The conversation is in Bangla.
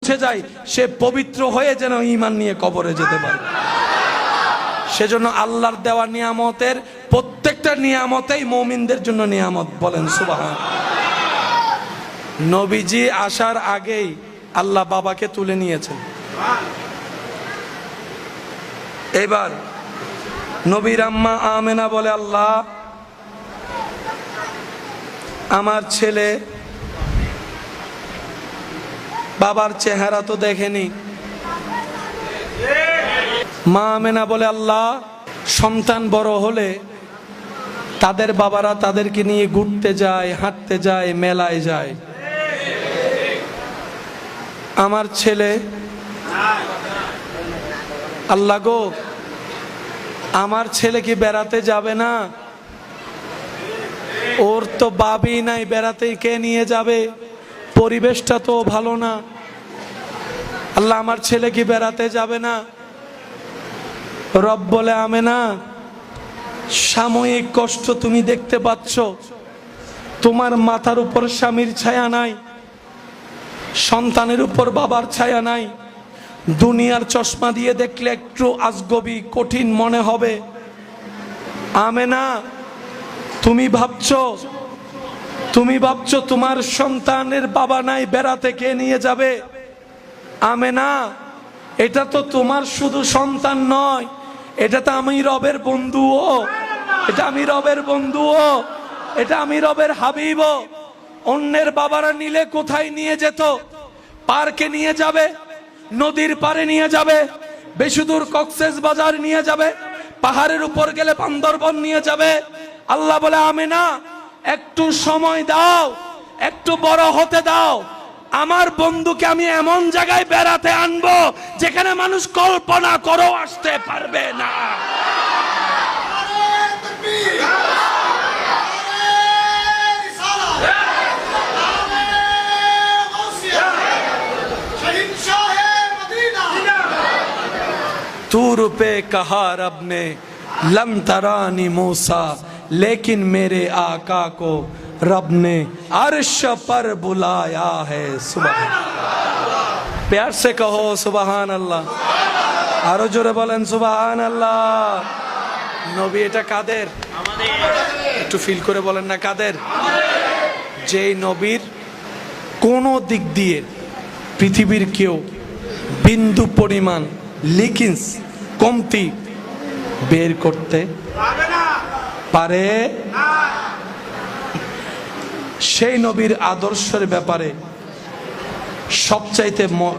উঠে যায়, সে পবিত্র হয়ে যেন ঈমান নিয়ে কবরে যেতে পারে। সেজন্য আল্লাহর দেওয়া নিয়ামতের প্রত্যেকটা নিয়ামতেই মুমিনদের জন্য নিয়ামত। বলেন সুবহান। নবীজি আসার আগেই আল্লাহ বাবাকে তুলে নিয়েছেন। এবার নবীর আম্মা আমেনা বলে, আল্লাহ আমার ছেলে বাবার চেহারা তো দেখেনি। মা আমেনা বলে, আল্লাহ সন্তান বড় হলে তাদের বাবারা তাদেরকে নিয়ে ঘুরতে যায়, হাঁটতে যায়, মেলায় যায়। আমার ছেলে, আল্লাহ গো আমার ছেলে কি বেড়াতে যাবে না? ওর তো বাবই নাই, বেড়াতে কে নিয়ে যাবে? পরিবেশটা তো ভালো না। আল্লাহ আমার ছেলে কি বেড়াতে যাবে না? রব বলে, আমেনা সাময়িক কষ্ট তুমি দেখতে পাচ্ছ, তোমার মাথার উপর স্বামীর ছায়া নাই, সন্তানের উপর বাবার ছায়া নাই। দুনিয়ার চশমা দিয়ে দেখলে একটু আজগবি কঠিন মনে হবে। আমেনা তুমি ভাবছো তোমার সন্তানের বাবা নাই, বেড়াতে কে নিয়ে যাবে? আমেনা এটা তো তোমার শুধু সন্তান নয়, এটা তো আমি রবের বন্ধুও, এটা আমি রবের বন্ধুও, এটা আমি রবের হাবিবও। অন্যের বাবারা নিলে কোথায় নিয়ে যেত? পার্কে নিয়ে যাবে, নদীর পারে নিয়ে যাবে, বেশি দূর কক্সেস বাজার নিয়ে যাবে, পাহাড়ের উপর গেলে বান্দরবন নিয়ে যাবে। আল্লাহ বলে, আমেনা একটু সময় দাও, একটু বড় হতে দাও, আমার বন্ধুকে আমি এমন জায়গায় বেড়াতে আনবো যেখানে মানুষ কল্পনা করেও আসতে পারবে না। तूर पे कहा रब ने लम तरानी मूसा, लेकिन मेरे आका को रब ने अर्श पर बुलाया है। सुभान, प्यार से कहो सुभान अल्लाह, आरो जोरे बोलें सुभान अल्लाह। नबी এটা কাদের? একটু ফিল করে বলেন না কাদের? যেই নবীর কোন দিক দিয়ে পৃথিবীর কেউ বিন্দু পরিমাণ লিকিন্স কমতি বের করতে পারে না। সেই নবীর আদর্শের ব্যাপারে সবচাইতে